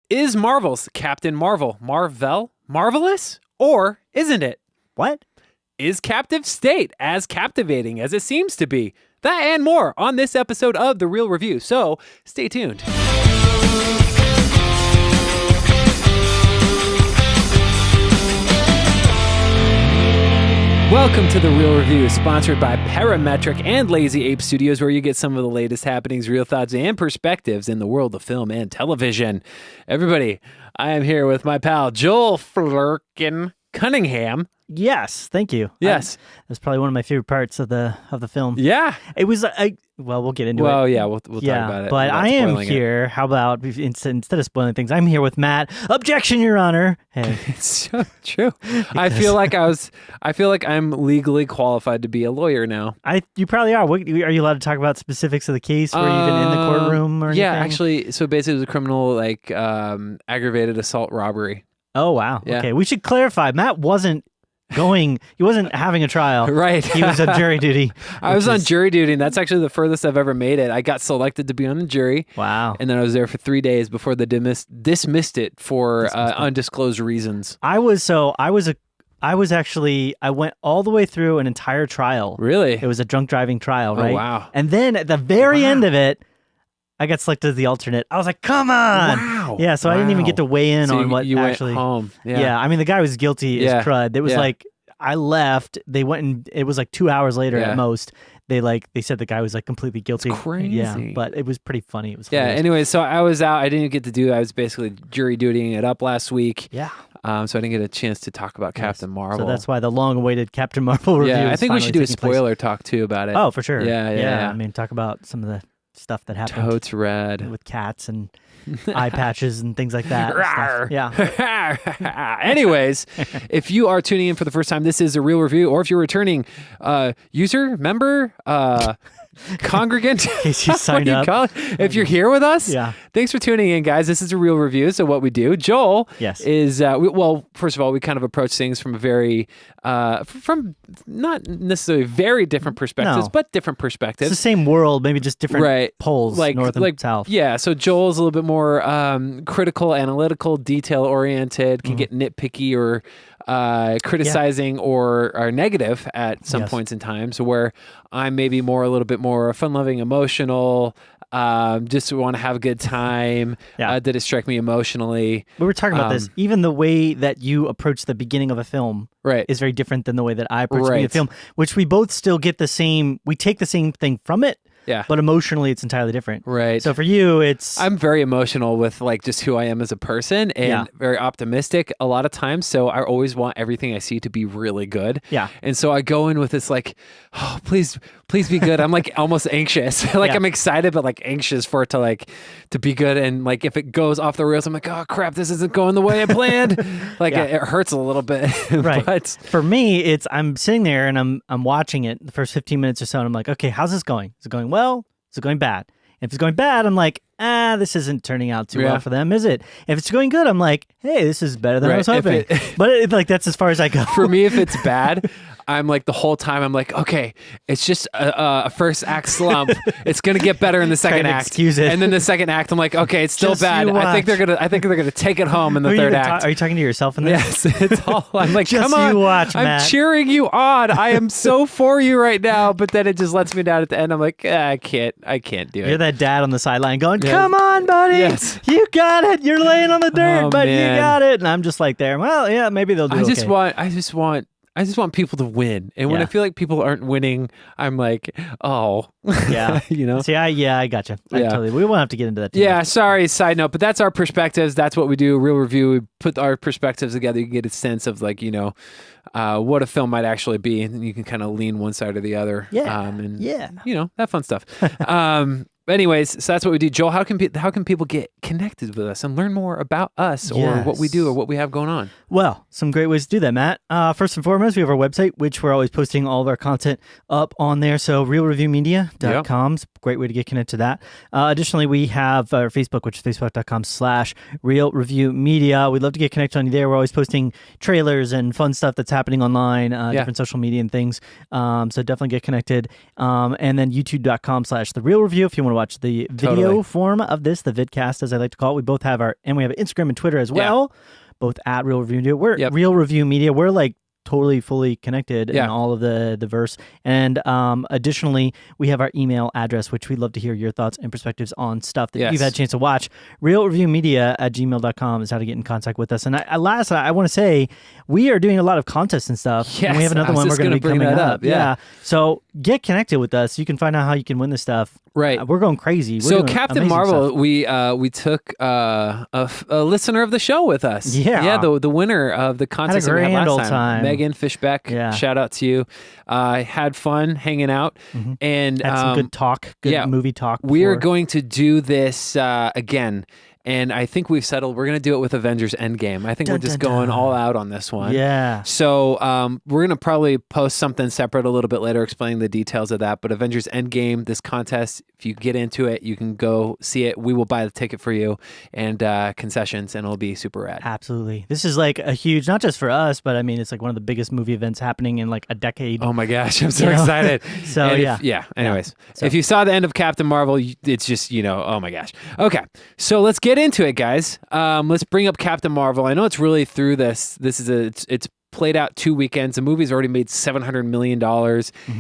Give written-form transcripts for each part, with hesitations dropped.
Is Marvel's Captain Marvel marvelous, or isn't it? What? Is Captive State as captivating as it seems to be? That and more on this episode of The Real Review, so stay tuned. Welcome to The Real Review, sponsored by Parametric and Lazy Ape Studios, where you get some of the latest happenings, real thoughts, and perspectives in the world of film and television. Everybody, I am here with my pal Joel Flurkin Cunningham. Yes, thank you. Yes. That's probably one of my favorite parts of the film. Yeah. It was, well, we'll get into it. Well, yeah, we'll talk about it. But I am here. How about, instead of spoiling things, I'm here with Matt. Objection, Your Honor. Hey. It's so true. I feel like I'm legally qualified to be a lawyer now. You probably are. Are you allowed to talk about specifics of the case? Were you even in the courtroom or anything? Yeah, actually, so basically it was a criminal, aggravated assault robbery. Oh, wow. Yeah. Okay, we should clarify. Matt wasn't having a trial. Right. He was on jury duty. I was on jury duty, and that's actually the furthest I've ever made it. I got selected to be on the jury. Wow. And then I was there for 3 days before they dismissed it for undisclosed reasons. I went all the way through an entire trial. Really? It was a drunk driving trial, right? Oh, wow. And then at the very end of it, I got selected as the alternate. I was like, come on. Wow. Yeah, so I didn't even get to weigh in on what you actually. Went home. Yeah, I mean, the guy was guilty as crud. It was like, I left. They went and it was like 2 hours later at most. They said the guy was like completely guilty. It's crazy. Yeah, but it was pretty funny. It was hilarious. Anyway, so I was out. I didn't get to do. I was basically jury dutying it up last week. Yeah. So I didn't get a chance to talk about Captain Marvel. So that's why the long-awaited Captain Marvel review. Yeah, I think we should do a spoiler place. talk too about it. Oh, for sure. Yeah. I mean, talk about some of the stuff that happened. Totes red with cats and eye patches and things like that. Yeah. Anyways, if you are tuning in for the first time, this is a real review, or if you're returning user, member, congregant, in case you signed up. If you're here with us, thanks for tuning in, guys. This is a real review. So what we do, Joel, is first of all, we kind of approach things from a very from not necessarily very different perspectives, but different perspectives. It's the same world, maybe just different poles, north and south. Yeah. So Joel's a little bit more critical, analytical, detail oriented, can get nitpicky or criticizing or negative at some points in time. So where I'm maybe a little bit more fun-loving, emotional, just want to have a good time. Did it strike me emotionally? We were talking about this. Even the way that you approach the beginning of a film is very different than the way that I approach the film, which we both still get the same, we take the same thing from it. Yeah. But emotionally, it's entirely different. Right. So for you, I'm very emotional with just who I am as a person and very optimistic a lot of times. So I always want everything I see to be really good. Yeah. And so I go in with this oh, please be good. I'm almost anxious. I'm excited, but anxious for it to be good. And if it goes off the rails, I'm like, oh crap, this isn't going the way I planned. It hurts a little bit. Right. But for me, I'm sitting there and I'm watching it the first 15 minutes or so. And I'm like, okay, how's this going? Is it going well? Is it going bad? If it's going bad, I'm like, this isn't turning out too well for them, is it? If it's going good, I'm like, hey, this is better than I was hoping. But that's as far as I go. For me, if it's bad, I'm the whole time, I'm like, okay, it's just a first act slump. It's gonna get better in the second act. Excuse it. And then the second act, I'm like, okay, it's still bad. I think they're gonna take it home in the third act. Are you talking to yourself in this? Yes, it's all. I'm like, just come on, you watch, Matt. I'm cheering you on. I am so for you right now. But then it just lets me down at the end. I'm like, I can't do it. You're that dad on the sideline going, come on, buddy. Yes. You got it. You're laying on the dirt, but you got it. And I'm just there. Well, yeah, maybe they'll do I just want people to win. And when I feel like people aren't winning, I'm like, oh. Yeah. See, I gotcha. We won't have to get into that too much. Sorry, side note, but that's our perspectives. That's what we do. Real review. We put our perspectives together. You get a sense of what a film might actually be. And then you can kind of lean one side or the other. Yeah. That fun stuff. Anyways, so that's what we do. Joel, how can people get connected with us and learn more about us or what we do or what we have going on? Well, some great ways to do that, Matt. First and foremost, we have our website, which we're always posting all of our content up on there. So realreviewmedia.com is a great way to get connected to that. Additionally, we have our Facebook, which is facebook.com/realreviewmedia. We'd love to get connected on you there. We're always posting trailers and fun stuff that's happening online, different social media and things. So definitely get connected. And then youtube.com/therealreview if you want to watch the video form of this, the vidcast, as I like to call it. We both have we have Instagram and Twitter as well, both at Real Review Media. We're Real Review Media. We're like totally fully connected in all of the verse. And additionally, we have our email address, which we'd love to hear your thoughts and perspectives on stuff that you've had a chance to watch. realreviewmedia@gmail.com is how to get in contact with us. And I want to say we are doing a lot of contests and stuff. Yes, and we have another one we're going to be coming up. Yeah. So get connected with us. You can find out how you can win this stuff. Right. We're going crazy. So Captain Marvel, we took a listener of the show with us. Yeah. The winner of the contest that we had last time. Megan Fishbeck. Yeah. Shout out to you. Had fun hanging out. And had some good talk, movie talk. We are going to do this again. And I think we've settled we're going to do it with Avengers Endgame. I think we're just going all out on this one. Yeah. So we're going to probably post something separate a little bit later explaining the details of that. But Avengers Endgame, this contest, if you get into it, you can go see it. We will buy the ticket for you and concessions, and it'll be super rad. Absolutely. This is like a huge, not just for us, but I mean, it's like one of the biggest movie events happening in like a decade. Oh my gosh, I'm so excited. So anyways, if you saw the end of Captain Marvel, it's just, oh my gosh. Okay, so let's get into it, guys. Let's bring up Captain Marvel. I know it's really through this. It's played out 2 weekends. The movie's already made $700 million.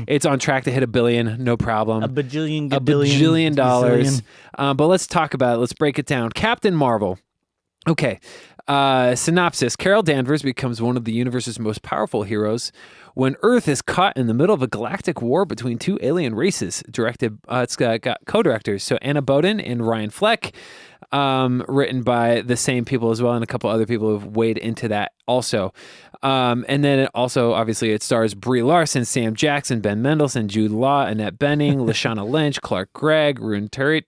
It's on track to hit $1 billion, no problem. A bajillion dollars. But let's talk about it. Let's break it down. Captain Marvel. Okay. Synopsis. Carol Danvers becomes one of the universe's most powerful heroes when Earth is caught in the middle of a galactic war between two alien races. It's got co-directors, so Anna Boden and Ryan Fleck. Written by the same people as well, and a couple other people who've weighed into that also. And then it also, obviously, it stars Brie Larson, Sam Jackson, Ben Mendelsohn, Jude Law, Annette Bening, Lashana Lynch, Clark Gregg, Rune Turret,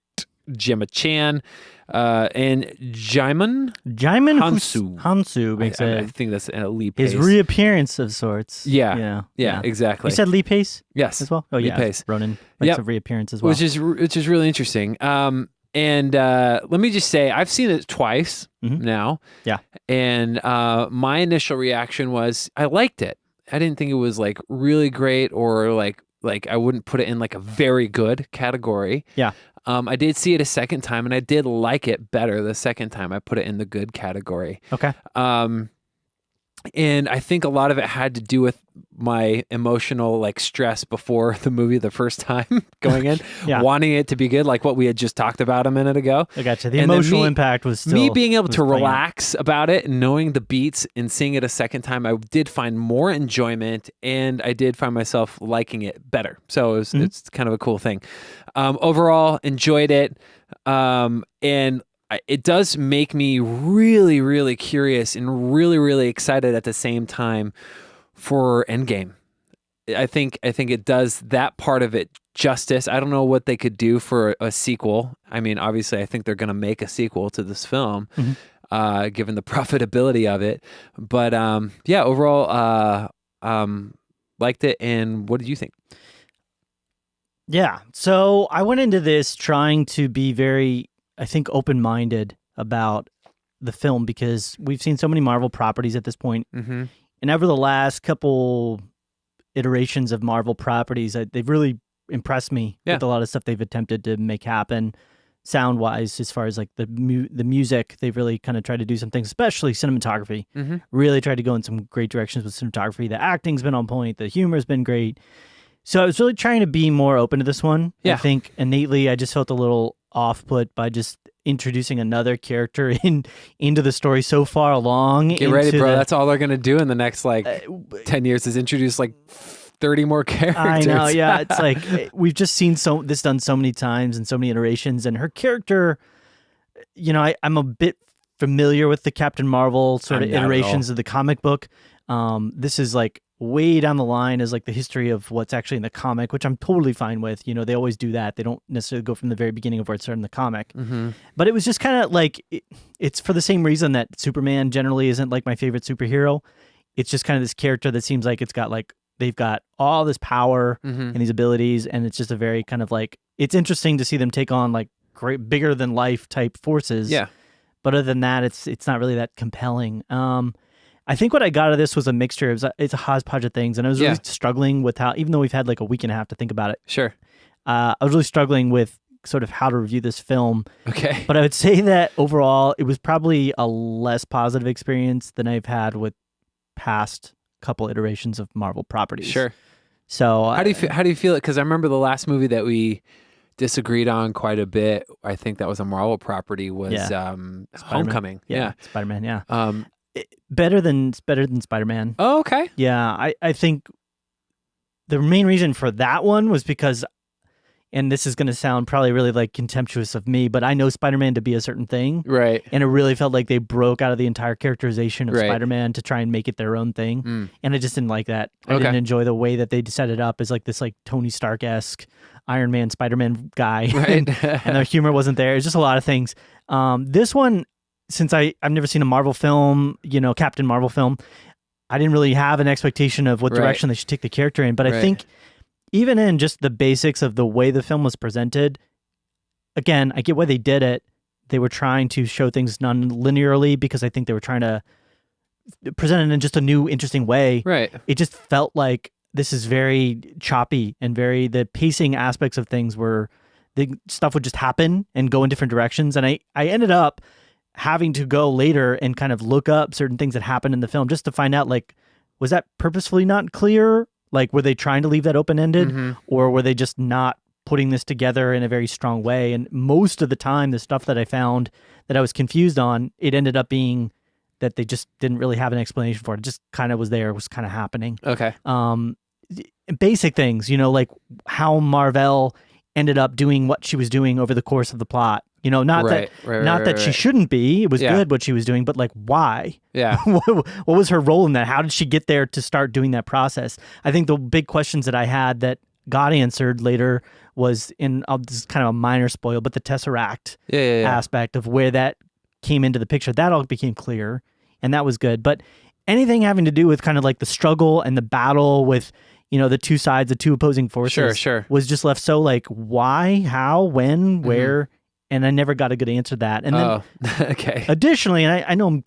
Gemma Chan, and Jaimin Hansu makes I think that's Lee Pace. His reappearance of sorts. Yeah, exactly. You said Lee Pace? Yes. As well? Oh, Lee yeah. Pace. Ronan makes a reappearance as well. Which is really interesting. And let me just say, I've seen it twice now. Yeah. And my initial reaction was, I liked it. I didn't think it was like really great or like I wouldn't put it in like a very good category. Yeah. I did see it a second time, and I did like it better the second time I put it in the good category. Okay. And I think a lot of it had to do with my emotional like stress before the movie the first time going in, wanting it to be good, like what we had just talked about a minute ago. I gotcha. The emotional impact was still... Me being able to relax about it and knowing the beats and seeing it a second time, I did find more enjoyment, and I did find myself liking it better. So it's kind of a cool thing. Overall, enjoyed it. And it does make me really, really curious and really, really excited at the same time for Endgame. I think it does that part of it justice. I don't know what they could do for a sequel. I mean, obviously, I think they're going to make a sequel to this film, given the profitability of it. But overall, liked it. And what did you think? Yeah. So I went into this trying to be very, I think, open-minded about the film because we've seen so many Marvel properties at this point. And over the last couple iterations of Marvel properties, they've really impressed me with a lot of stuff they've attempted to make happen sound-wise, as far as like the music. They've really kind of tried to do some things, especially cinematography. Really tried to go in some great directions with cinematography. The acting's been on point. The humor's been great. So I was really trying to be more open to this one. I think innately I just felt a little off-put by just introducing another character into the story so far along. Get ready, bro. That's all they're going to do in the next 10 years is introduce 30 more characters. I know, yeah. It's like we've just seen this done so many times and so many iterations, and her character, I'm a bit familiar with the Captain Marvel sort of iterations of the comic book. This is like way down the line is like the history of what's actually in the comic, which I'm totally fine with. They always do that. They don't necessarily go from the very beginning of where it started in the comic. But it was just kind of like, it's for the same reason that Superman generally isn't like my favorite superhero. It's just kind of this character that seems like it's got like, they've got all this power and these abilities, and it's just a very kind of like, it's interesting to see them take on like great, bigger than life type forces. Yeah. But other than that, it's not really that compelling. I think what I got out of this was a mixture. It's a hodgepodge of things, and I was really struggling with how, even though we've had like a week and a half to think about it. Sure. I was really struggling with sort of how to review this film. Okay. But I would say that overall, it was probably a less positive experience than I've had with past couple iterations of Marvel properties. Sure. So how do you feel it? Because I remember the last movie that we disagreed on quite a bit. I think that was a Marvel property. Was Homecoming? Yeah, Spider-Man. Yeah. Better than Spider-Man. Oh, okay. Yeah, I think the main reason for that one was because, and this is going to sound probably really like contemptuous of me, but I know Spider-Man to be a certain thing. Right. And it really felt like they broke out of the entire characterization of Right. Spider-Man to try and make it their own thing. And I just didn't like that. I Okay. didn't enjoy the way that they set it up as like this like Tony Stark-esque Iron Man, Spider-Man guy. Right. And the humor wasn't there. It's just a lot of things. This one, since I've never seen a Marvel film, Captain Marvel film, I didn't really have an expectation of what direction they should take the character in. But I think even in just the basics of the way the film was presented, again, I get why they did it. They were trying to show things non-linearly because I think they were trying to present it in just a new, interesting way. Right. It just felt like this is very choppy and the pacing aspects of things were, the stuff would just happen and go in different directions. And I ended up having to go later and kind of look up certain things that happened in the film just to find out, like, was that purposefully not clear? Like, were they trying to leave that open-ended, or were they just not putting this together in a very strong way? And most of the time, the stuff that I found that I was confused on, it ended up being that they just didn't really have an explanation for it. It just kind of was there, was kind of happening. Okay. Basic things, like how Marvel ended up doing what she was doing over the course of the plot. Not that she shouldn't be. It was good what she was doing, but like, why? Yeah. What was her role in that? How did she get there to start doing that process? I think the big questions that I had that got answered later was this is kind of a minor spoil, but the Tesseract aspect of where that came into the picture, that all became clear, and that was good. But anything having to do with kind of like the struggle and the battle with, the two sides, the two opposing forces, was just left so like, why, how, when, where. And I never got a good answer to that. And then, okay. Additionally, and I know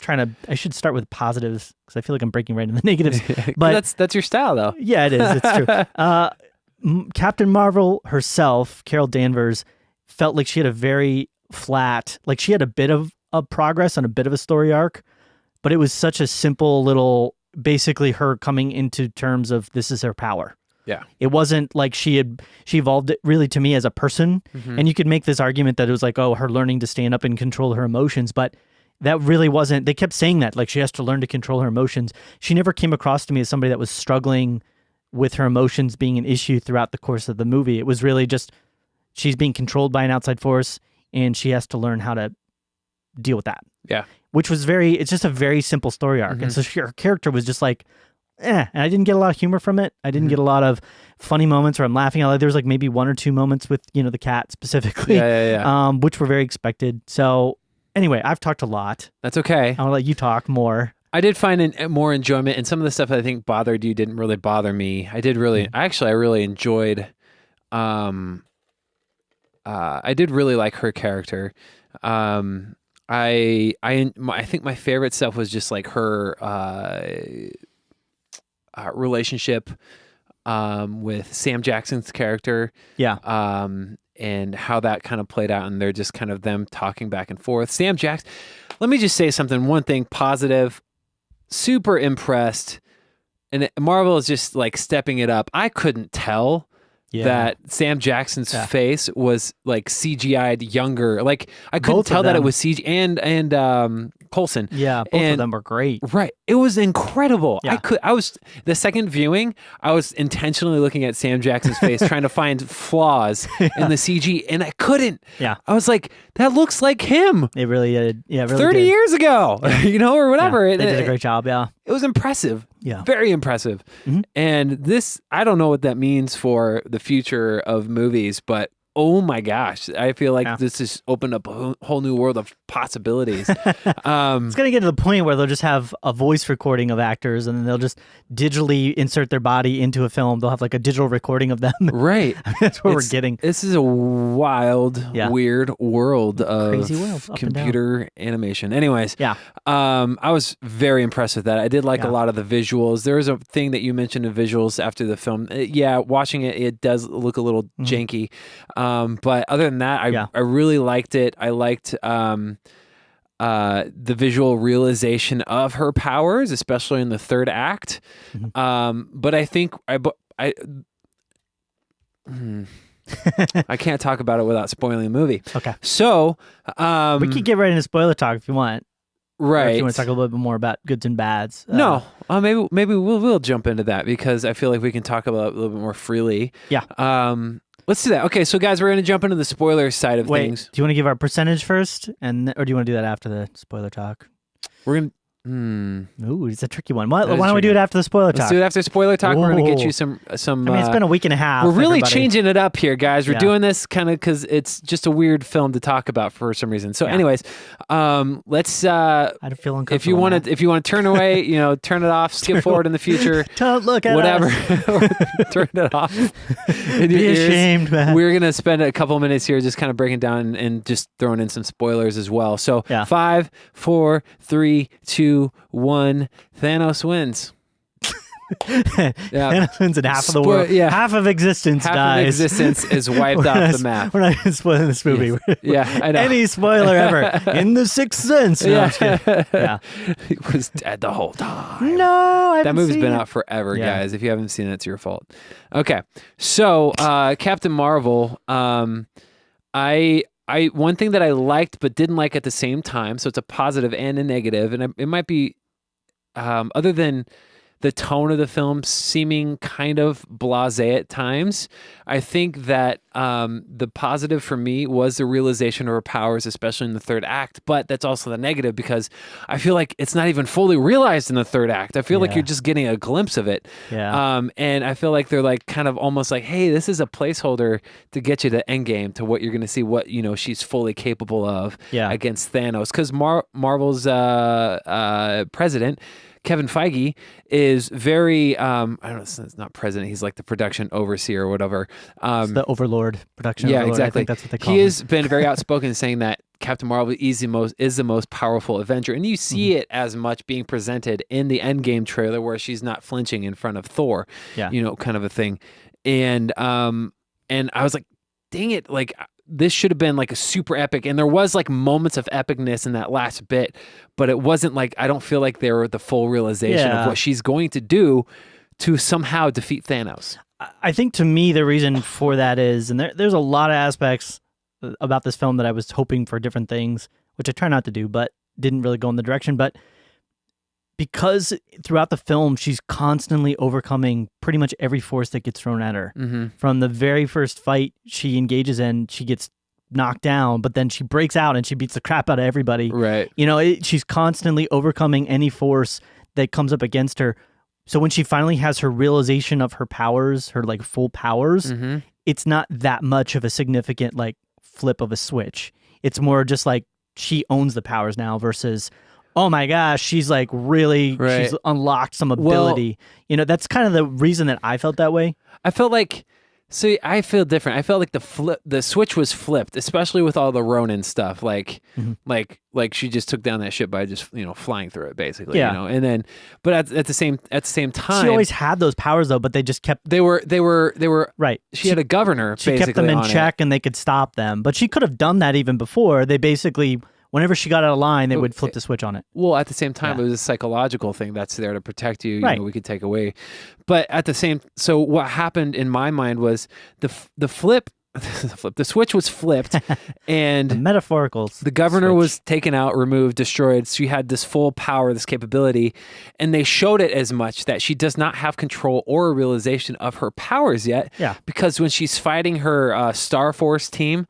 I should start with positives because I feel like I'm breaking right into the negatives. But that's your style, though. Yeah, it is. It's true. Captain Marvel herself, Carol Danvers, felt like she had a very flat, like she had a bit of progress and a bit of a story arc, but it was such a simple little, basically her coming into terms of this is her power. Yeah. It wasn't like she evolved it really to me as a person. And you could make this argument that it was like, oh, her learning to stand up and control her emotions, but that really wasn't, they kept saying that, like she has to learn to control her emotions. She never came across to me as somebody that was struggling with her emotions being an issue throughout the course of the movie. It was really just, she's being controlled by an outside force and she has to learn how to deal with that. Yeah. Which was it's just a very simple story arc. And so her character was just like, and I didn't get a lot of humor from it. I didn't get a lot of funny moments where I'm laughing out loud. There was like maybe one or two moments with, the cat specifically, which were very expected. So anyway, I've talked a lot. That's okay. I'll let you talk more. I did find more enjoyment, and some of the stuff I think bothered you didn't really bother me. I really enjoyed, I did really like her character. I think my favorite stuff was just like her, relationship with Sam Jackson's character. Yeah. And how that kind of played out, and they're just kind of them talking back and forth. Sam Jackson, let me just say something, one thing positive, super impressed. And Marvel is just like stepping it up. I couldn't tell that Sam Jackson's face was like CGI'd younger. Like I couldn't tell that it was CG and Coulson. Yeah, both of them were great. Right. It was incredible. Yeah. I was the second viewing, I was intentionally looking at Sam Jackson's face trying to find flaws in the CG, and I couldn't. Yeah. I was like, that looks like him. It really did. Yeah, really 30 did. years ago, or whatever. Yeah, they did a great job, yeah. It was impressive. Yeah. Very impressive. And this, I don't know what that means for the future of movies, but oh my gosh, I feel like this has opened up a whole new world of possibilities. It's going to get to the point where they'll just have a voice recording of actors and then they'll just digitally insert their body into a film. They'll have like a digital recording of them. Right. That's what we're getting. This is a wild, weird world of crazy world, computer animation. Anyways, I was very impressed with that. I did like a Yeah. lot of the visuals. There was a thing that you mentioned in visuals after the film. Yeah, watching it, it does look a little janky. But other than that, I really liked it. I liked the visual realization of her powers, especially in the third act. But I think I can't talk about it without spoiling the movie. Okay. So we could get right into spoiler talk if you want. Right. Or if you want to talk a little bit more about goods and bads. No. Maybe we'll jump into that because I feel like we can talk about it a little bit more freely. Yeah. Let's do that. Okay, so guys, we're going to jump into the spoiler side of things. Do you want to give our percentage first, or do you want to do that after the spoiler talk? We're going to... Ooh, it's a tricky one. Why don't we do it after the spoiler talk? Let's do it after spoiler talk. We're going to get you some. I mean, it's been a week and a half. We're really changing it up here, guys. We're doing this kind of because it's just a weird film to talk about for some reason. So, anyways, let's. I don't feel uncomfortable. If you want to turn away, turn it off. Skip forward in the future. Don't look at whatever. us. Turn it off. Be ashamed, man. We're gonna spend a couple minutes here just kind of breaking down and just throwing in some spoilers as well. So 5, 4, 3, 2, 1. Thanos wins. Thanos wins and half of the world. Half of existence dies. Half of existence is wiped off the map. We're not even spoiling this movie. Yeah, I know. Any spoiler ever. In The Sixth Sense. No, He was dead the whole time. No, I haven't that movie's seen been it. out forever, guys. If you haven't seen it, it's your fault. Okay, so Captain Marvel. I one thing that I liked but didn't like at the same time. So it's a positive and a negative, and it might be other than the tone of the film seeming kind of blasé at times. I think that the positive for me was the realization of her powers, especially in the third act. But that's also the negative because I feel like it's not even fully realized in the third act. I feel like you're just getting a glimpse of it. Yeah. And I feel like they're like kind of almost like, hey, this is a placeholder to get you to Endgame, to what you're going to see, what she's fully capable of against Thanos. Because Marvel's president, Kevin Feige, is very, I don't know, it's not president. He's like the production overseer or whatever. It's the overlord, production yeah, overlord. exactly. I think that's what they call He him. has been very outspoken in saying that Captain Marvel is the most powerful Avenger. And you see it as much being presented in the Endgame trailer where she's not flinching in front of Thor, kind of a thing. And I was like, dang it, like, this should have been like a super epic, and there was like moments of epicness in that last bit, but it wasn't like, I don't feel like they were the full realization of what she's going to do to somehow defeat Thanos. I think to me the reason for that is, and there's a lot of aspects about this film that I was hoping for different things, which I try not to do, but didn't really go in the direction. But because throughout the film, she's constantly overcoming pretty much every force that gets thrown at her. From the very first fight she engages in, she gets knocked down, but then she breaks out and she beats the crap out of everybody. Right. She's constantly overcoming any force that comes up against her. So when she finally has her realization of her powers, her like full powers, it's not that much of a significant like flip of a switch. It's more just like she owns the powers now versus, oh my gosh, she's like really, she's unlocked some ability. Well, that's kind of the reason that I felt that way. I felt like, I feel different. I felt like the switch was flipped, especially with all the Ronin stuff. Like she just took down that ship by just flying through it, basically. And then, but at the same time, she always had those powers though. But they just kept they were right. She had a governor. She basically kept them in on check, and they could stop them. But she could have done that even before. They basically, whenever she got out of line, they would flip the switch on it. Well, at the same time, it was a psychological thing that's there to protect you. Right. We could take away. But at the same, so what happened in my mind was the flip. The switch was flipped, and the metaphorical. The governor was taken out, removed, destroyed. She had this full power, this capability, and they showed it as much that she does not have control or a realization of her powers yet. Yeah. Because when she's fighting her Star Force team,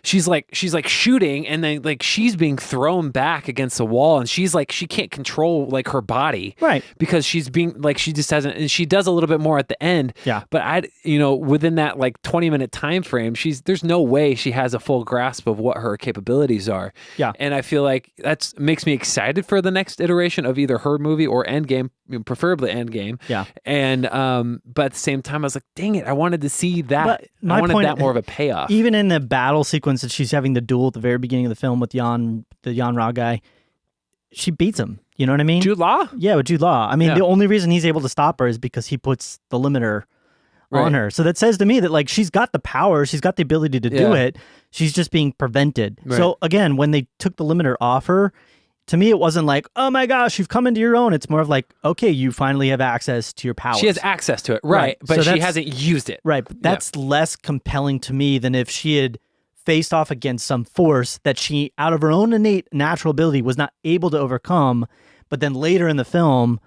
she's like shooting, and then like she's being thrown back against the wall, and she's like she can't control like her body, right? Because she's being like she just hasn't, and she does a little bit more at the end. Yeah. But within that like 20-minute time frame, there's no way she has a full grasp of what her capabilities are. Yeah. And I feel like that makes me excited for the next iteration of either her movie or Endgame, preferably Endgame. Yeah. And but at the same time, I was like, dang it, I wanted to see that. But I wanted that more of a payoff. Even in the battle sequence that she's having the duel at the very beginning of the film with the Jan Ra guy, she beats him. You know what I mean? Jude Law? Yeah, with Jude Law. I mean, the only reason he's able to stop her is because he puts the limiter on her. So that says to me that like she's got the power, she's got the ability to do it. She's just being prevented. Right. So again, when they took the limiter off her, to me it wasn't like, oh my gosh, you've come into your own. It's more of like, okay, you finally have access to your powers. She has access to it, right? But so she hasn't used it. Right. But that's less compelling to me than if she had faced off against some force that she, out of her own innate natural ability, was not able to overcome. But then later in the film,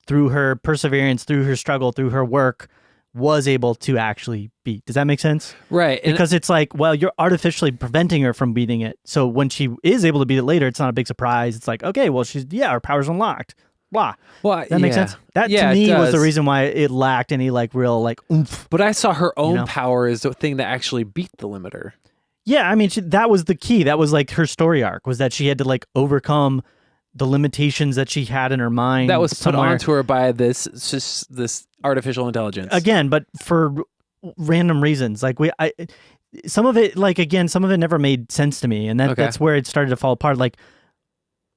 through her perseverance, through her struggle, through her work, was able to actually beat. Does that make sense? Right. Because it's like, well, you're artificially preventing her from beating it. So when she is able to beat it later, it's not a big surprise. It's like, okay, well, her power's unlocked. Blah. Well, that makes sense? That to me was the reason why it lacked any like real like oomph. But I saw her own power as the thing that actually beat the limiter. Yeah, I mean, that was the key. That was like her story arc, was that she had to like overcome the limitations that she had in her mind. That was put onto her by this artificial intelligence. Again, but for random reasons. Like some of it never made sense to me, and that's where it started to fall apart. Like,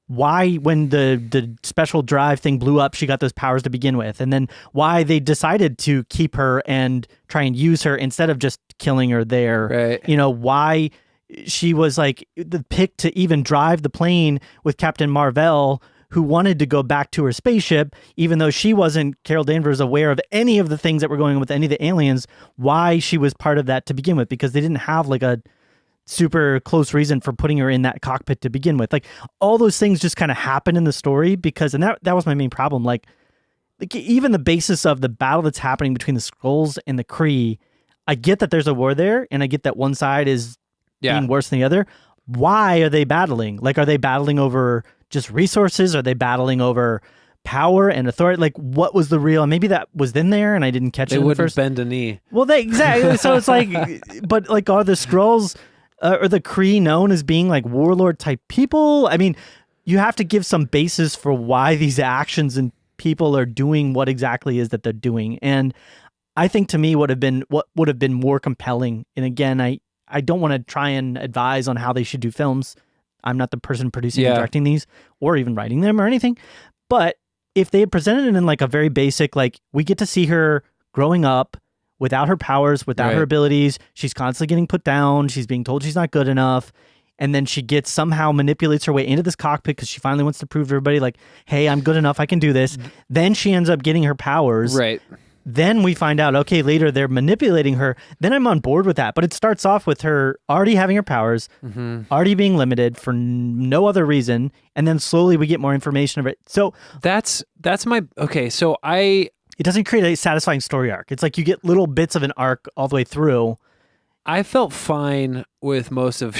why, when the special drive thing blew up, she got those powers to begin with, and then why they decided to keep her and try and use her instead of just killing her there. Right. You know, why she was like the pick to even drive the plane with Captain Marvel, who wanted to go back to her spaceship, even though she wasn't, Carol Danvers, aware of any of the things that were going on with any of the aliens, why she was part of that to begin with, because they didn't have like a super close reason for putting her in that cockpit to begin with. Like, all those things just kind of happen in the story because, and that was my main problem. Like even the basis of the battle that's happening between the Skrulls and the Kree, I get that there's a war there, and I get that one side is being worse than the other. Why are they battling? Like, are they battling over just resources? Are they battling over power and authority? Like, what was the real? Maybe that was in there and I didn't catch it. They wouldn't first bend a knee. Well, exactly. So it's like, but like, are the Skrulls or the Kree known as being like warlord type people? I mean, you have to give some basis for why these actions and people are doing what exactly is that they're doing. And I think to me, what would have been more compelling. And again, I don't want to try and advise on how they should do films. I'm not the person producing and directing these or even writing them or anything. But if they had presented it in like a very basic, like, we get to see her growing up without her powers, without her abilities. She's constantly getting put down. She's being told she's not good enough. And then she somehow manipulates her way into this cockpit because she finally wants to prove to everybody, like, hey, I'm good enough. I can do this. Then she ends up getting her powers. Right. Then we find out, okay, later they're manipulating her. Then I'm on board with that. But it starts off with her already having her powers, already being limited for no other reason. And then slowly we get more information of it. So that's my, okay. So it doesn't create a satisfying story arc. It's like you get little bits of an arc all the way through. I felt fine with most of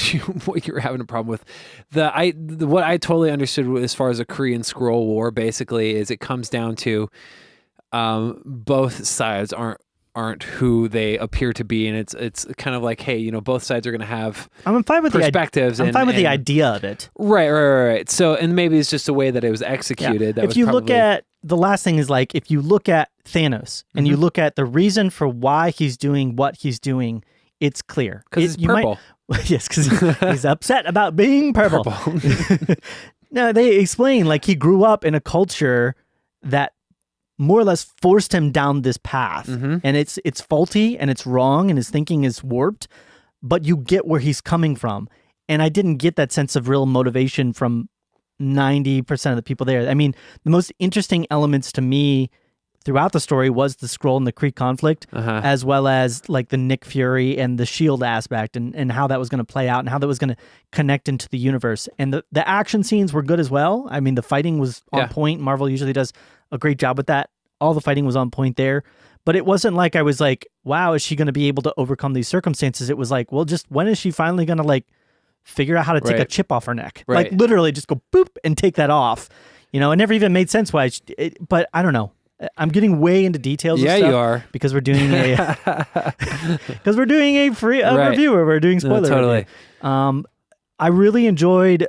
what you were having a problem with. What I totally understood as far as a Korean Skrull war basically is it comes down to both sides aren't who they appear to be, and it's kind of like, hey, you know, both sides are going to have I'm fine with perspectives. I'm fine with the idea of it. Right. So, and maybe it's just the way that it was executed. Yeah. If you look at the last thing is like, if you look at Thanos and you look at the reason for why he's doing what he's doing, it's clear. Because it's purple. Yes, because he's upset about being purple. No, they explain, like, he grew up in a culture that more or less forced him down this path. And it's faulty and it's wrong and his thinking is warped, but you get where he's coming from. And I didn't get that sense of real motivation from 90% of the people there. I mean, the most interesting elements to me throughout the story was the Skrull and the Kree conflict, as well as like the Nick Fury and the SHIELD aspect and how that was going to play out and how that was going to connect into the universe. And the action scenes were good as well. I mean, the fighting was on point. Marvel usually does a great job with that. All the fighting was on point there. But it wasn't like I was like, wow, is she going to be able to overcome these circumstances? It was like, well, just when is she finally going to like figure out how to take a chip off her neck? Like literally just go boop and take that off. You know, it never even made sense why. But I don't know. I'm getting way into details. Yeah, of stuff you are, because we're doing a free review where we're doing spoiler. Totally. Review. I really enjoyed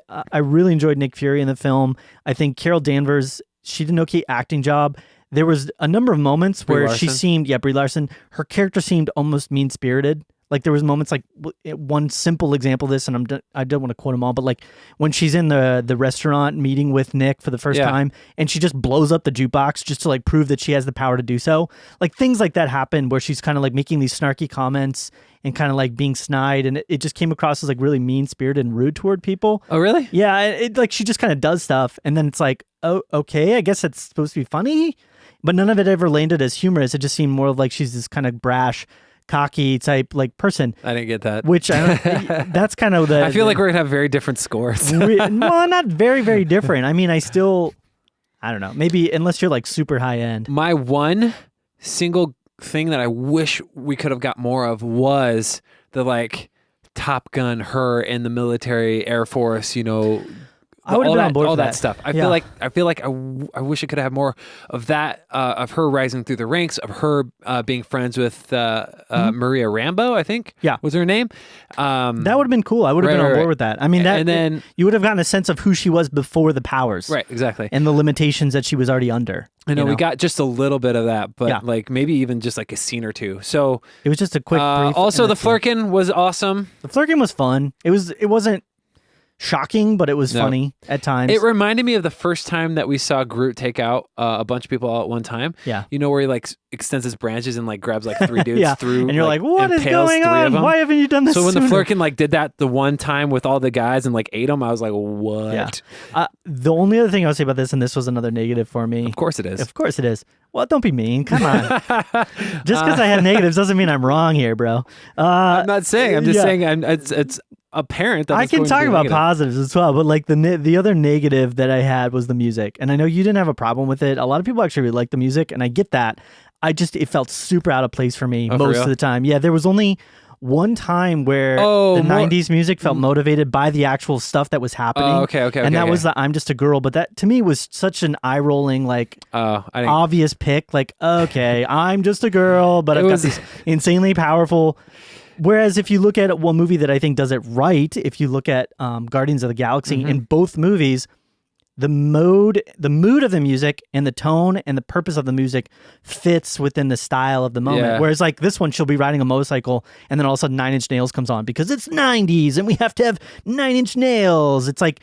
Nick Fury in the film. I think Carol Danvers, she did an okay acting job. There was a number of moments where she seemed, Brie Larson, her character seemed almost mean-spirited. Like there was moments like one simple example of this, and I don't want to quote them all, but like when she's in the restaurant meeting with Nick for the first time, and she just blows up the jukebox just to like prove that she has the power to do so. Like things like that happen where she's kind of like making these snarky comments and kind of like being snide, and it just came across as like really mean-spirited and rude toward people. Oh, really? Yeah, it like she just kind of does stuff, and then it's like, oh, okay, I guess it's supposed to be funny, but none of it ever landed as humorous. It just seemed more of like she's this kind of brash, cocky type like person. I didn't get that. Which that's kind of the. I feel like we're gonna have very different scores. Well, not very, very different. I mean, I don't know. Maybe unless you're like super high end. My one single thing that I wish we could have got more of was the like Top Gun, her in the military, Air Force, you know. I would have been on board all for that stuff. I feel like I wish I could have more of that, of her rising through the ranks, of her being friends with Maria Rambeau, I think. Yeah, was her name. That would have been cool. I would have been on board with that. I mean, that, and then you would have gotten a sense of who she was before the powers, right? Exactly, and the limitations that she was already under. I know we got just a little bit of that, but like maybe even just like a scene or two. So it was just a quick brief. Also, the Flirkin was awesome. The Flirkin was fun. It wasn't shocking, but it was funny at times. It reminded me of the first time that we saw Groot take out a bunch of people all at one time. Yeah. You know, where he like extends his branches and like grabs like 3 dudes through. And you're like, what is going on? Why haven't you done this So when sooner? the Flirkin like did that the one time with all the guys and like ate them, I was like, what? Yeah. The only other thing I would say about this, and this was another negative for me. Of course it is. Of course it is. Well, don't be mean. Come on. Just because I have negatives doesn't mean I'm wrong here, bro. I'm not saying. I'm just saying it's apparent that I can talk about positives as well, but like the other negative that I had was the music, and I know you didn't have a problem with it. A lot of people actually really like the music, and I get that. It felt super out of place for me most of the time. Yeah, there was only one time where the 90s music felt motivated by the actual stuff that was happening. Okay. And that was the I'm Just a Girl, but that to me was such an eye-rolling, like obvious pick. Like, okay, I'm just a girl, but I've got this insanely powerful. Whereas if you look at one movie that I think does it right, if you look at Guardians of the Galaxy, in both movies, the mood of the music and the tone and the purpose of the music fits within the style of the moment. Yeah. Whereas like this one, she'll be riding a motorcycle and then all of a sudden 9 Inch Nails comes on because it's 90s and we have to have 9 Inch Nails. It's like,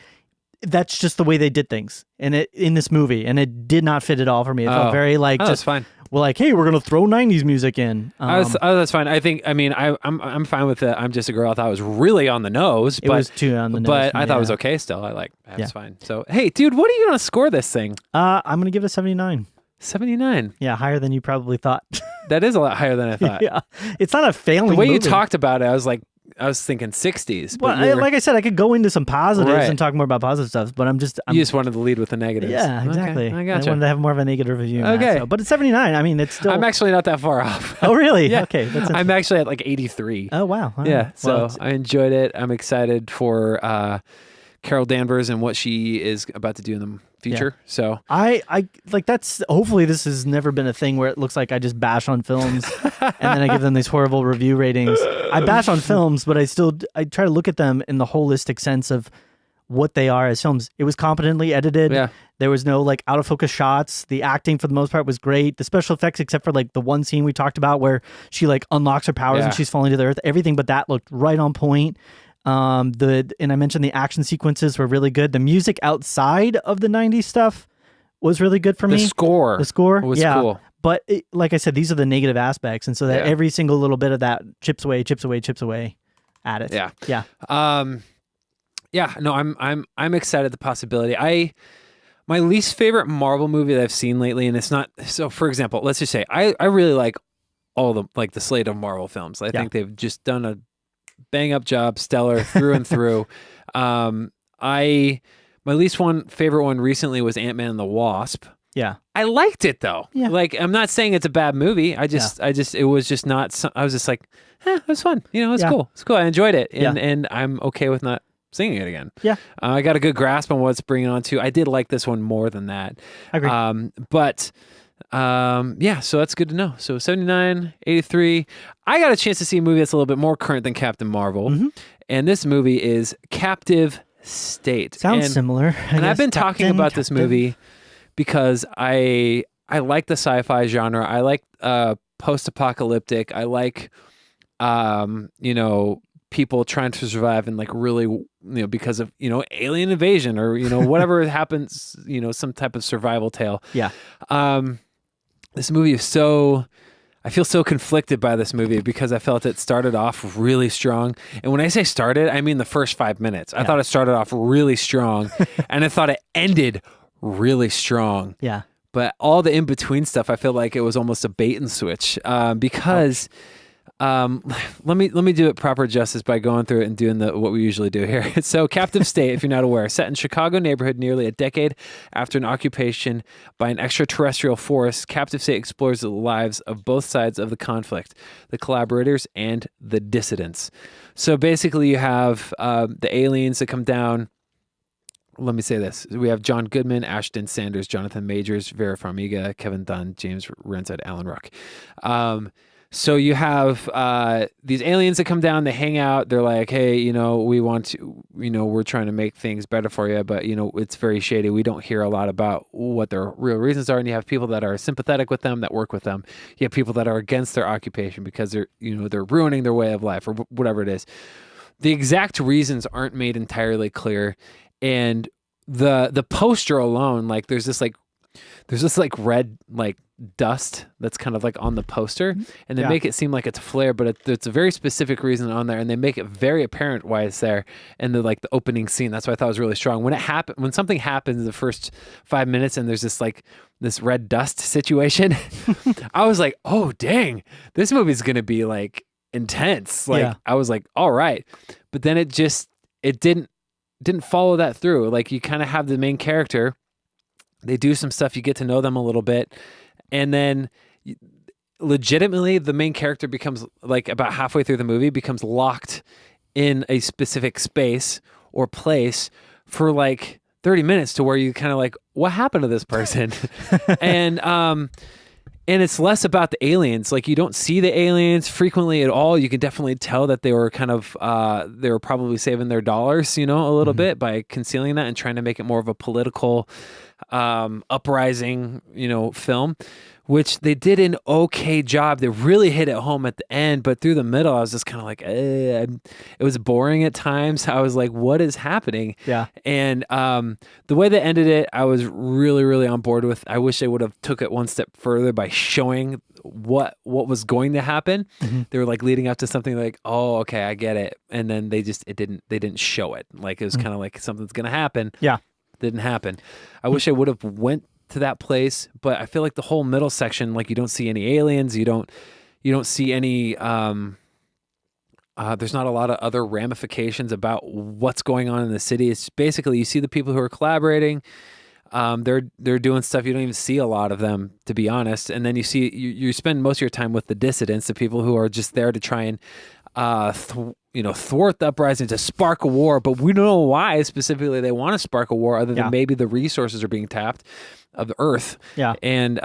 that's just the way they did things in this movie, and it did not fit at all for me. It felt very like that's fine. Well, like, hey, we're gonna throw 90s music in. That's fine. I'm fine with it. I'm Just a Girl. I thought it was really on the nose. But, it was too on the nose. But I thought it was okay still. That's fine. So, hey, dude, what are you going to score this thing? I'm going to give it a 79. 79? Yeah, higher than you probably thought. That is a lot higher than I thought. Yeah. It's not a failing The way movie. you talked about it, I was thinking 60s. Well, like I said, I could go into some positives and talk more about positive stuff, but you just wanted to lead with the negatives. Yeah, exactly. Okay, I gotcha. I wanted to have more of a negative review. Okay. But it's 79. I mean, it's still... I'm actually not that far off. Oh, really? Yeah. Okay. I'm actually at like 83. Oh, wow. All yeah. right. So I enjoyed it. I'm excited for Carol Danvers and what she is about to do in the future. Yeah. So I like that's hopefully this has never been a thing where it looks like I just bash on films and then I give them these horrible review ratings. I bash on films, but I try to look at them in the holistic sense of what they are as films. It was competently edited. Yeah. There was no like out of focus shots. The acting for the most part was great. The special effects, except for like the one scene we talked about where she like unlocks her powers and she's falling to the earth. Everything but that looked right on point. And I mentioned the action sequences were really good. The music outside of the 90s stuff was really good for me. The score was cool. But like I said, these are the negative aspects. And so that every single little bit of that chips away at it. Yeah. Yeah. No, I'm excited at the possibility. My least favorite Marvel movie that I've seen lately, and it's not, so for example, let's just say I really like all the slate of Marvel films. I think they've just done a bang up job, stellar through and through. My least favorite one recently was Ant-Man and the Wasp. Yeah. I liked it though. Yeah. Like, I'm not saying it's a bad movie. It was just not, I was just like, it was fun. It's cool. It's cool. I enjoyed it. And I'm okay with not seeing it again. Yeah. I got a good grasp on what it's bringing on to. I did like this one more than that. I agree. So that's good to know. So 79, 83. I got a chance to see a movie that's a little bit more current than Captain Marvel. Mm-hmm. And this movie is Captive State. Sounds similar. And I've been talking about this movie because I like the sci-fi genre. I like post-apocalyptic. I like you know, people trying to survive and like really, you know, because of, you know, alien invasion or, you know, whatever happens, you know, some type of survival tale. Yeah. This movie is I feel so conflicted by this movie because I felt it started off really strong. And when I say started, I mean the first 5 minutes. I thought it started off really strong and I thought it ended really strong. Yeah. But all the in-between stuff, I feel like it was almost a bait and switch because let me do it proper justice by going through it and doing what we usually do here. So Captive State, if you're not aware, set in Chicago neighborhood nearly a decade after an occupation by an extraterrestrial force, Captive State explores the lives of both sides of the conflict, the collaborators and the dissidents. So basically you have the aliens that come down. Let me say this. We have John Goodman, Ashton Sanders, Jonathan Majors, Vera Farmiga, Kevin Dunn, James Renstead, Alan Ruck. So you have these aliens that come down, they hang out, they're like, hey, you know, we want to, you know, we're trying to make things better for you, but, you know, it's very shady. We don't hear a lot about what their real reasons are. And you have people that are sympathetic with them, that work with them. You have people that are against their occupation because they're, you know, they're ruining their way of life or whatever it is. The exact reasons aren't made entirely clear. And the poster alone, like there's this red like dust that's kind of like on the poster, and they make it seem like it's a flare, but it's a very specific reason on there, and they make it very apparent why it's there in the opening scene. That's why I thought it was really strong. When something happens in the first 5 minutes and there's this red dust situation, I was like, oh dang, this movie's gonna be like intense. Like I was like, all right, but then it didn't follow that through. Like you kind of have the main character. They do some stuff, you get to know them a little bit, and then legitimately the main character becomes like about halfway through the movie becomes locked in a specific space or place for like 30 minutes to where you kind of like, what happened to this person? And it's less about the aliens. Like you don't see the aliens frequently at all. You can definitely tell that they were kind of, they were probably saving their dollars, you know, a little bit by concealing that and trying to make it more of a political uprising, you know, film, which they did an okay job. They really hit it home at the end, but through the middle, I was just kind of like, it was boring at times. I was like, what is happening? Yeah. And the way they ended it, I was really, really on board with. I wish they would have took it one step further by showing what was going to happen. They were like leading up to something like, oh, okay, I get it. And then they didn't show it. Like it was kind of like something's going to happen. Yeah. Didn't happen. I wish I would have went to that place, but I feel like the whole middle section, like you don't see any aliens, you don't see any there's not a lot of other ramifications about what's going on in the city. It's basically you see the people who are collaborating, they're doing stuff, you don't even see a lot of them, to be honest. And then you see you spend most of your time with the dissidents, the people who are just there to try and thwart the uprising, to spark a war, but we don't know why specifically they want to spark a war other than maybe the resources are being tapped of the earth. Yeah. And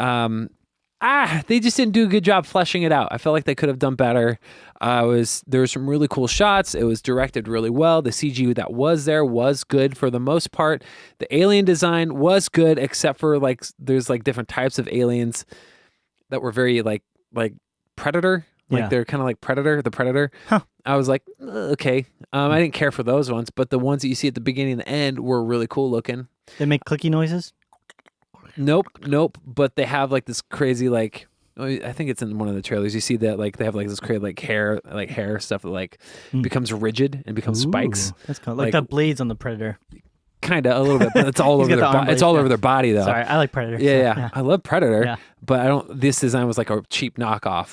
they just didn't do a good job fleshing it out. I felt like they could have done better. There were some really cool shots. It was directed really well. The CG that was there was good for the most part. The alien design was good, except for like there's like different types of aliens that were very like Predator. Like they're kind of like the Predator. Huh. I was like, okay. I didn't care for those ones, but the ones that you see at the beginning and the end were really cool looking. They make clicky noises? Nope. But they have like this crazy like, I think it's in one of the trailers. You see that like they have like this crazy like hair stuff that like becomes rigid and becomes spikes. That's cool. Like the blades on the Predator. Kind of a little bit, but it's all over over their body though. Sorry, I like Predator. Yeah. I love Predator, but I don't. This design was like a cheap knockoff.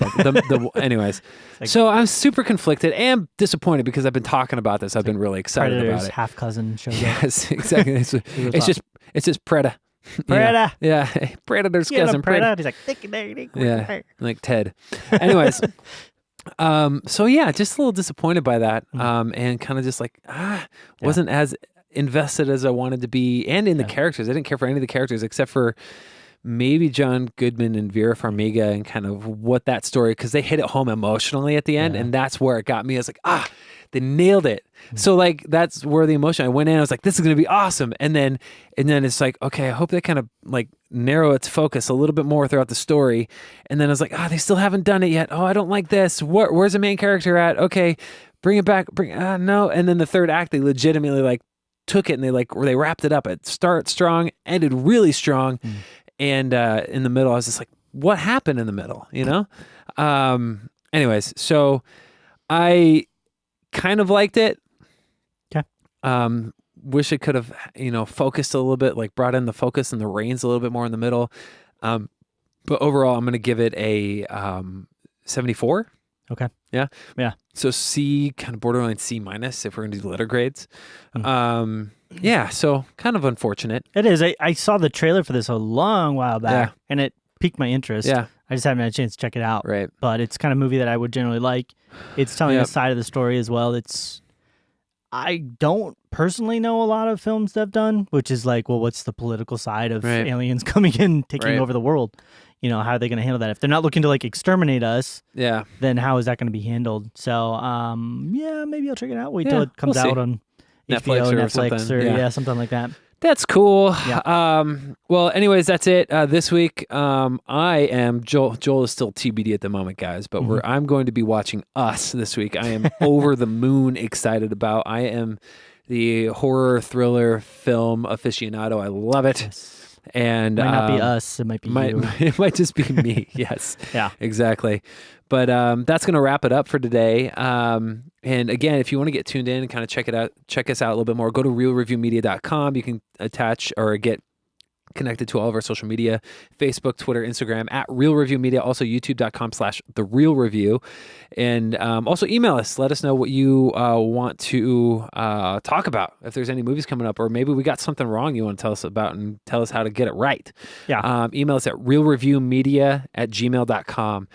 Anyways, so I'm super conflicted and disappointed because I've been talking about this. I've been really excited Predator's about it. Half cousin show. Yes, exactly. It's just Preda. Preda. Yeah, Predator's cousin. Preda. He's like, yeah, like Ted. Anyways. So yeah, just a little disappointed by that. And kind of just like wasn't as invested as I wanted to be, and in the characters. I didn't care for any of the characters except for maybe John Goodman and Vera Farmiga and kind of what that story, because they hit it home emotionally at the end, and that's where it got me. I was like, They nailed it. So like that's where the emotion. I went in. I was like, this is gonna be awesome. And then it's like, okay, I hope they kind of like narrow its focus a little bit more throughout the story. And then I was like, they still haven't done it yet. Oh, I don't like this. Where's the main character at? Okay, bring it back. No. And then the third act, they legitimately like took it and they wrapped it up. It started strong, ended really strong, and in the middle, I was just like, what happened in the middle? You know. Anyways, so I kind of liked it. Okay. Wish it could have, focused a little bit, like brought in the focus and the reins a little bit more in the middle. But overall, I'm going to give it a 74. Okay. Yeah. Yeah. So C, kind of borderline C minus if we're going to do letter grades. Yeah. So kind of unfortunate. It is. I saw the trailer for this a long while back, and it piqued my interest. Yeah. I just haven't had a chance to check it out. Right. But it's kind of movie that I would generally like. It's telling a side of the story as well. I don't personally know a lot of films they've done, which is like, well, what's the political side of aliens coming in, taking over the world? How are they going to handle that? If they're not looking to like exterminate us, then how is that going to be handled? So, maybe I'll check it out. Wait till it comes out on Netflix HBO, or Netflix, something. or something like that. That's cool. Yeah. Well, anyways, that's it. This week, I am Joel. Joel is still TBD at the moment, guys, but I'm going to be watching Us this week. I am over the moon excited about. I am the horror thriller film aficionado. I love it. Yes. And might not be us. It might be you. It might just be me. Yes. Yeah. Exactly. But that's going to wrap it up for today. And again, if you want to get tuned in and kind of check us out a little bit more, go to realreviewmedia.com. You can attach or get connected to all of our social media, Facebook, Twitter, Instagram, at Real Review Media, also youtube.com/The Real Review. And also email us. Let us know what you want to talk about. If there's any movies coming up, or maybe we got something wrong you want to tell us about and tell us how to get it right. Yeah. Email us at realreviewmedia@gmail.com.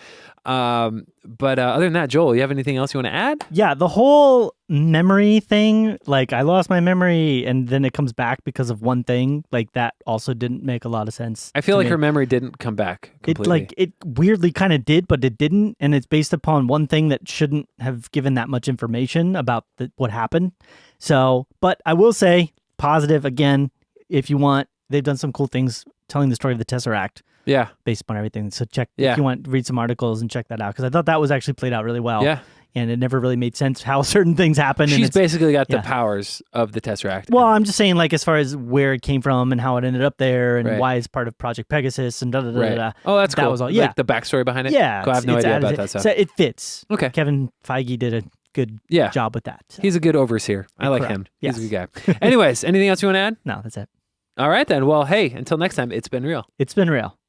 But other than that, Joel, you have anything else you want to add? Yeah, the whole memory thing, like I lost my memory and then it comes back because of one thing, like that also didn't make a lot of sense. I feel like her memory didn't come back completely. It weirdly kind of did, but it didn't, and it's based upon one thing that shouldn't have given that much information about what happened. So, but I will say positive again, if you want, they've done some cool things telling the story of the Tesseract. Yeah. Based upon everything. So if you want, read some articles and check that out. Because I thought that was actually played out really well. Yeah. And it never really made sense how certain things happen. She's basically got the powers of the Tesseract. Well, I'm just saying, like, as far as where it came from and how it ended up there and why it's part of Project Pegasus and da-da-da-da-da. Oh, that's cool. Was all, like the backstory behind it? Yeah. Cool. I have no idea about that stuff. So it fits. Okay. Kevin Feige did a good job with that. So. He's a good overseer. I like him. Yes. He's a good guy. Anyways, anything else you want to add? No, that's it. All right, then. Well, hey, until next time, it's been real. It's been real.